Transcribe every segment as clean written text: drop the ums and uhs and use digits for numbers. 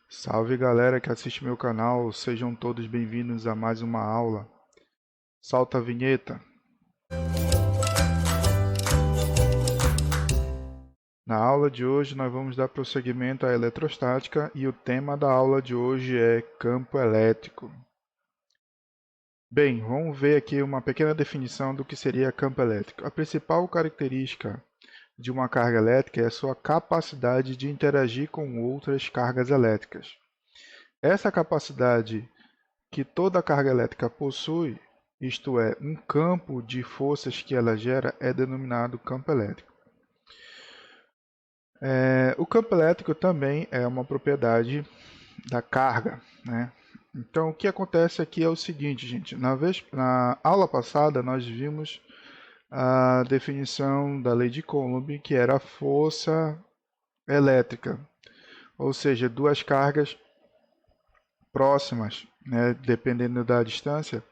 Salve galera que assiste meu canal, sejam todos bem-vindos a mais uma aula. Solta a vinheta. Na aula de hoje nós vamos dar prosseguimento à eletrostática e o tema da aula de hoje é campo elétrico. Bem, vamos ver aqui uma pequena definição do que seria campo elétrico. A principal característica de uma carga elétrica é a sua capacidade de interagir com outras cargas elétricas. Essa capacidade que toda carga elétrica possui, isto é, um campo de forças que ela gera, é denominado campo elétrico. O campo elétrico também é uma propriedade da carga, né? Então, o que acontece aqui é o seguinte, gente. Na aula passada, nós vimos a definição da lei de Coulomb, que era a força elétrica, ou seja, duas cargas próximas, né, dependendo da distância,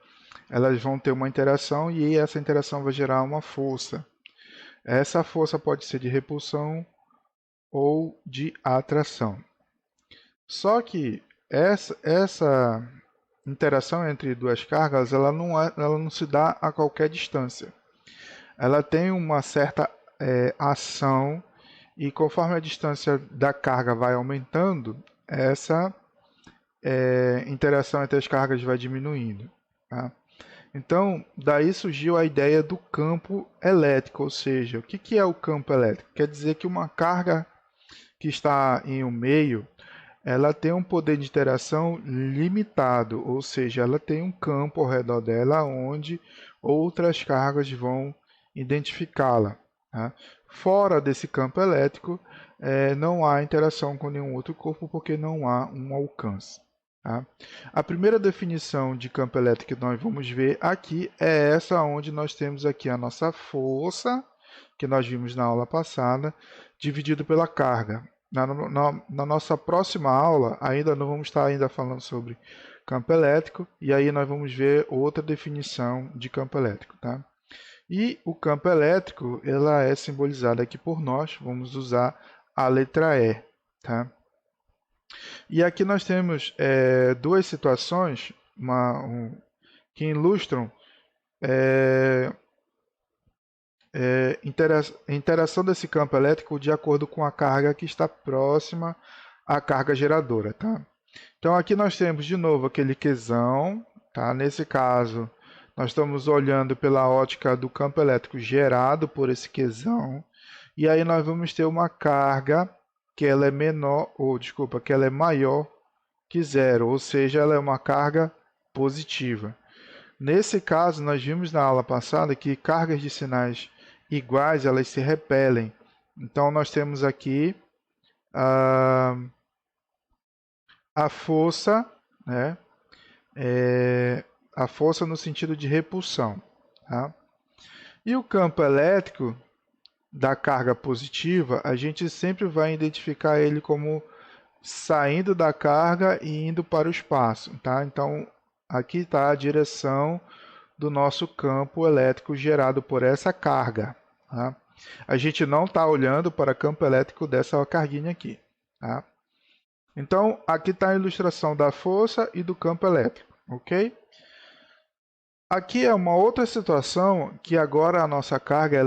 elas vão ter uma interação e essa interação vai gerar uma força. Essa força pode ser de repulsão ou de atração. Só que essa interação entre duas cargas ela não se dá a qualquer distância. Ela tem uma certa ação e conforme a distância da carga vai aumentando, essa interação entre as cargas vai diminuindo. Tá? Então, daí surgiu a ideia do campo elétrico, ou seja, o que é o campo elétrico? Quer dizer que uma carga que está em um meio, ela tem um poder de interação limitado, ou seja, ela tem um campo ao redor dela onde outras cargas vão identificá-la. Tá? Fora desse campo elétrico, não há interação com nenhum outro corpo porque não há um alcance. Tá? A primeira definição de campo elétrico que nós vamos ver aqui é essa onde nós temos aqui a nossa força, que nós vimos na aula passada, dividido pela carga. Na nossa próxima aula, ainda não vamos estar ainda falando sobre campo elétrico, e aí nós vamos ver outra definição de campo elétrico. Tá? E o campo elétrico ela é simbolizado aqui por nós, vamos usar a letra E. Tá? E aqui nós temos duas situações que ilustram a interação desse campo elétrico de acordo com a carga que está próxima à carga geradora. Tá? Então aqui nós temos de novo aquele Qzão. Tá? Nesse caso, nós estamos olhando pela ótica do campo elétrico gerado por esse Qzão. E aí nós vamos ter uma carga que ela é menor, ou desculpa, que ela é maior que zero, ou seja, ela é uma carga positiva. Nesse caso, nós vimos na aula passada que cargas de sinais iguais elas se repelem. Então, nós temos aqui a força, né? A força no sentido de repulsão. Tá? E o campo elétrico da carga positiva, a gente sempre vai identificar ele como saindo da carga e indo para o espaço. Tá? Então, aqui está a direção do nosso campo elétrico gerado por essa carga. Tá? A gente não está olhando para o campo elétrico dessa carguinha aqui. Tá? Então, aqui está a ilustração da força e do campo elétrico. Ok? Aqui é uma outra situação que agora a nossa carga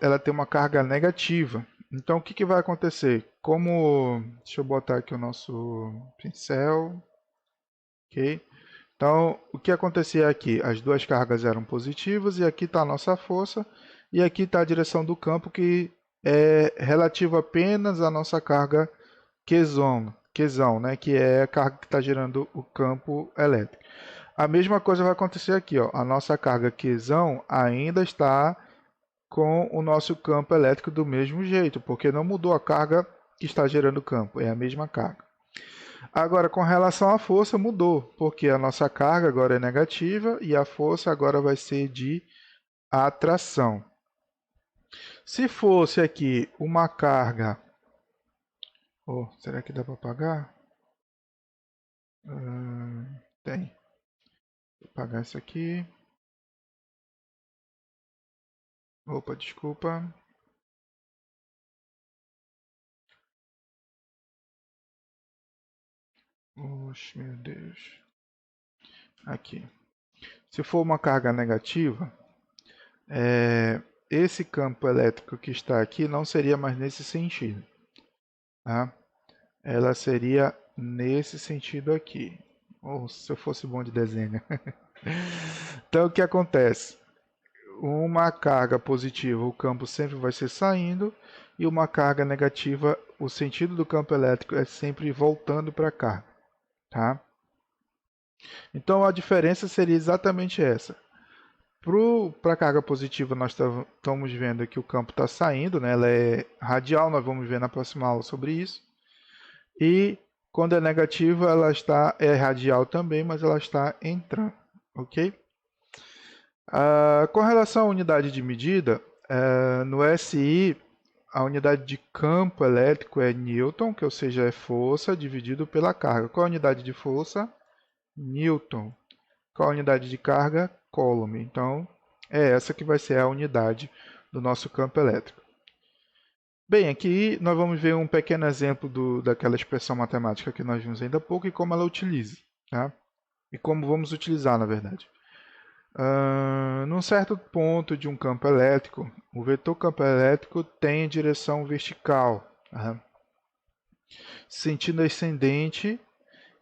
ela tem uma carga negativa. Então, o que vai acontecer? Deixa eu botar aqui o nosso pincel. Ok? Então, o que acontecia aqui? As duas cargas eram positivas e aqui está a nossa força e aqui está a direção do campo que é relativa apenas à nossa carga Qzão, né? Que é a carga que está gerando o campo elétrico. A mesma coisa vai acontecer aqui, ó. A nossa carga Qzão ainda está com o nosso campo elétrico do mesmo jeito, porque não mudou a carga que está gerando o campo, é a mesma carga. Agora, com relação à força, mudou, porque a nossa carga agora é negativa e a força agora vai ser de atração. Se fosse aqui uma carga... será que dá para apagar? Tem. Vou apagar isso aqui. Opa, desculpa. Oxe, meu Deus. Aqui. Se for uma carga negativa, esse campo elétrico que está aqui não seria mais nesse sentido, tá? Ela seria nesse sentido aqui. Oh, se eu fosse bom de desenho. Então, o que acontece? Uma carga positiva, o campo sempre vai ser saindo, e uma carga negativa, o sentido do campo elétrico é sempre voltando para cá, tá? Então, a diferença seria exatamente essa. Para a carga positiva, nós estamos vendo que o campo está saindo, né? Ela é radial, nós vamos ver na próxima aula sobre isso. E quando é negativa, ela é radial também, mas ela está entrando, ok? Com relação à unidade de medida, no SI, a unidade de campo elétrico é Newton, que ou seja, é força dividido pela carga. Qual a unidade de força? Newton. Qual a unidade de carga? Coulomb. Então, é essa que vai ser a unidade do nosso campo elétrico. Bem, aqui nós vamos ver um pequeno exemplo daquela expressão matemática que nós vimos ainda há pouco e como ela utiliza, tá? E como vamos utilizar, na verdade. Num certo ponto de um campo elétrico, o vetor campo elétrico tem direção vertical, tá? Sentido ascendente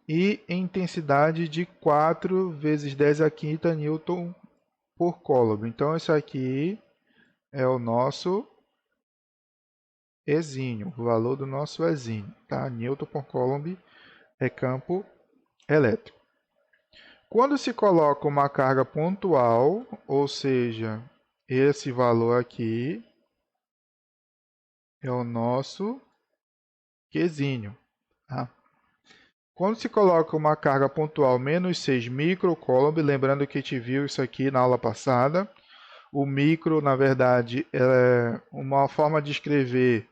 e intensidade de 4 vezes 10 a quinta newton por coulomb. Então, isso aqui é o nosso Ezinho, o valor do nosso Ezinho, tá? Newton por coulomb é campo elétrico. Quando se coloca uma carga pontual, ou seja, esse valor aqui é o nosso Qzinho, tá? Quando se coloca uma carga pontual menos 6 microcoulomb, lembrando que a gente viu isso aqui na aula passada, o micro, na verdade, é uma forma de escrever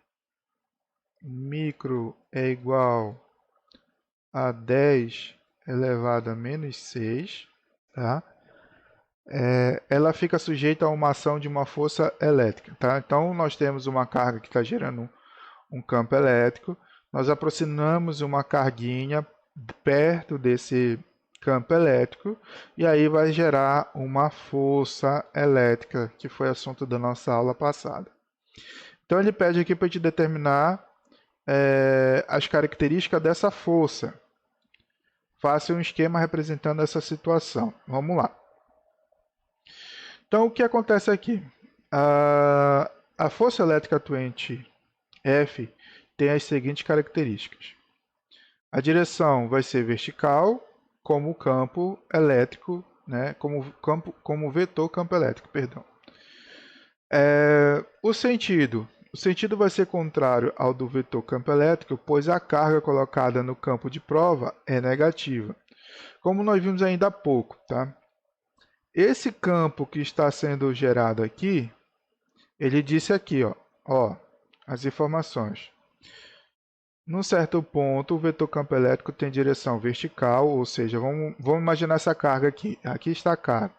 micro é igual a 10 elevado a menos 6, tá? Ela fica sujeita a uma ação de uma força elétrica, tá? Então, nós temos uma carga que está gerando um campo elétrico, nós aproximamos uma carguinha perto desse campo elétrico e aí vai gerar uma força elétrica, que foi assunto da nossa aula passada. Então, ele pede aqui para a gente determinar as características dessa força. Faça um esquema representando essa situação. Vamos lá. Então, o que acontece aqui? A força elétrica atuante F tem as seguintes características. A direção vai ser vertical, como o campo elétrico, né? como vetor campo elétrico, perdão. O sentido vai ser contrário ao do vetor campo elétrico, pois a carga colocada no campo de prova é negativa, como nós vimos ainda há pouco, tá? Esse campo que está sendo gerado aqui, ele disse aqui, ó, as informações. Num certo ponto, o vetor campo elétrico tem direção vertical, ou seja, vamos imaginar essa carga aqui. Aqui está a carga.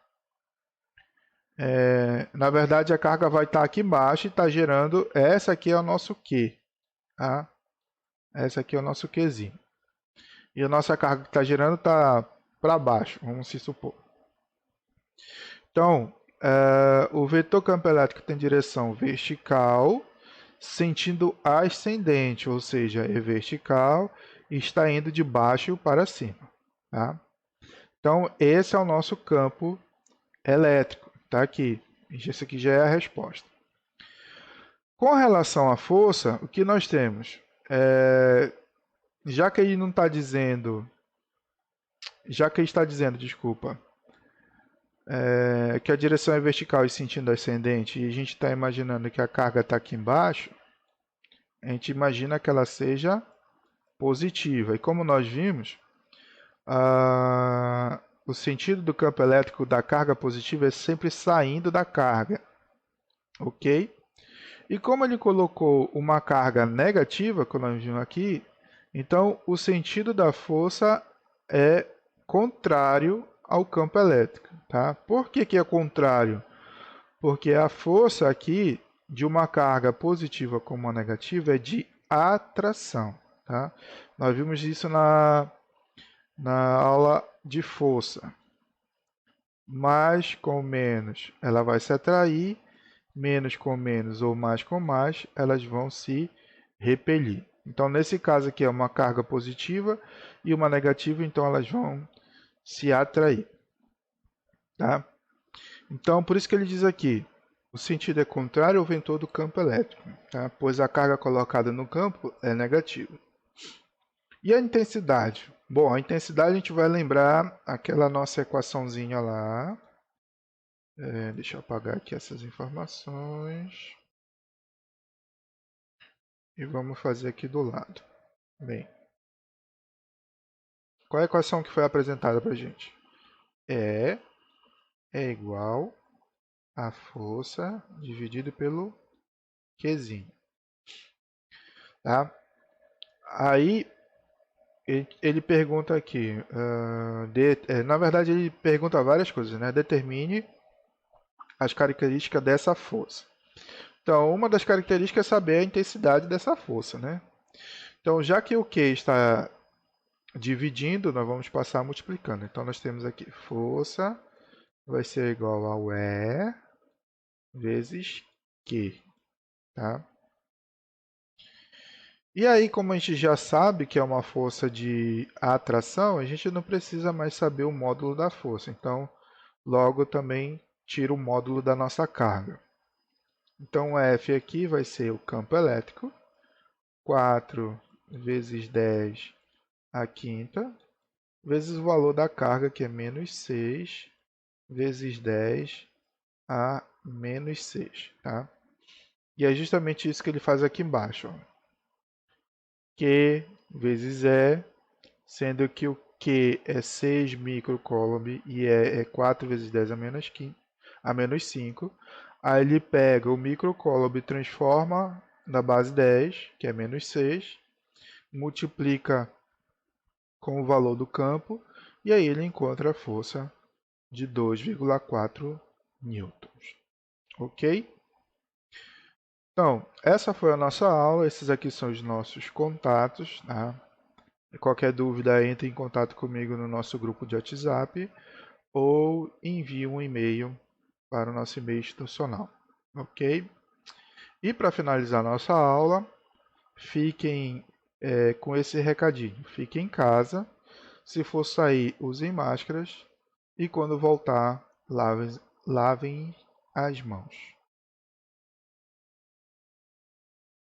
Na verdade, a carga vai estar aqui embaixo e está gerando... Essa aqui é o nosso Q. Tá? Essa aqui é o nosso Qzinho. E a nossa carga que está gerando está para baixo, vamos se supor. Então, o vetor campo elétrico tem direção vertical, sentido ascendente, ou seja, é vertical e está indo de baixo para cima. Tá? Então, esse é o nosso campo elétrico. Está aqui. Isso aqui já é a resposta. Com relação à força, o que nós temos? Já que ele não está dizendo... Já que ele está dizendo, desculpa, que a direção é vertical e sentido ascendente, e a gente está imaginando que a carga está aqui embaixo, a gente imagina que ela seja positiva. E como nós vimos, o sentido do campo elétrico da carga positiva é sempre saindo da carga. Ok? E como ele colocou uma carga negativa, como nós vimos aqui, então o sentido da força é contrário ao campo elétrico. Tá? Por que é contrário? Porque a força aqui de uma carga positiva como uma negativa é de atração. Tá? Nós vimos isso na na aula de força. Mais com menos, ela vai se atrair. Menos com menos ou mais com mais, elas vão se repelir. Então, nesse caso aqui é uma carga positiva e uma negativa, então elas vão se atrair. Tá? Então, por isso que ele diz aqui, o sentido é contrário ao ventor do campo elétrico, tá? Pois a carga colocada no campo é negativa. E a intensidade? Bom, a intensidade a gente vai lembrar aquela nossa equaçãozinha lá. Deixa eu apagar aqui essas informações. E vamos fazer aqui do lado. Bem, qual é a equação que foi apresentada para a gente? E é igual a força dividido pelo Qzinho. Tá? Aí ele pergunta aqui, na verdade ele pergunta várias coisas, né? Determine as características dessa força. Então, uma das características é saber a intensidade dessa força, né? Então, já que o Q está dividindo, nós vamos passar multiplicando. Então, nós temos aqui força vai ser igual ao E vezes Q, tá? E aí, como a gente já sabe que é uma força de atração, a gente não precisa mais saber o módulo da força. Então, logo também tira o módulo da nossa carga. Então, o F aqui vai ser o campo elétrico, 4 vezes 10 a quinta, vezes o valor da carga, que é menos 6, vezes 10 a menos 6, tá? E é justamente isso que ele faz aqui embaixo. Ó. Q vezes E, sendo que o Q é 6 microcoulomb e E é 4 vezes 10 a menos 5. Aí ele pega o microcoulomb e transforma na base 10, que é menos 6, multiplica com o valor do campo, e aí ele encontra a força de 2,4 newtons. Ok? Então, essa foi a nossa aula. Esses aqui são os nossos contatos. Tá? Qualquer dúvida, entre em contato comigo no nosso grupo de WhatsApp ou envie um e-mail para o nosso e-mail institucional. Ok? E para finalizar nossa aula, fiquem com esse recadinho. Fiquem em casa. Se for sair, usem máscaras. E quando voltar, lavem as mãos.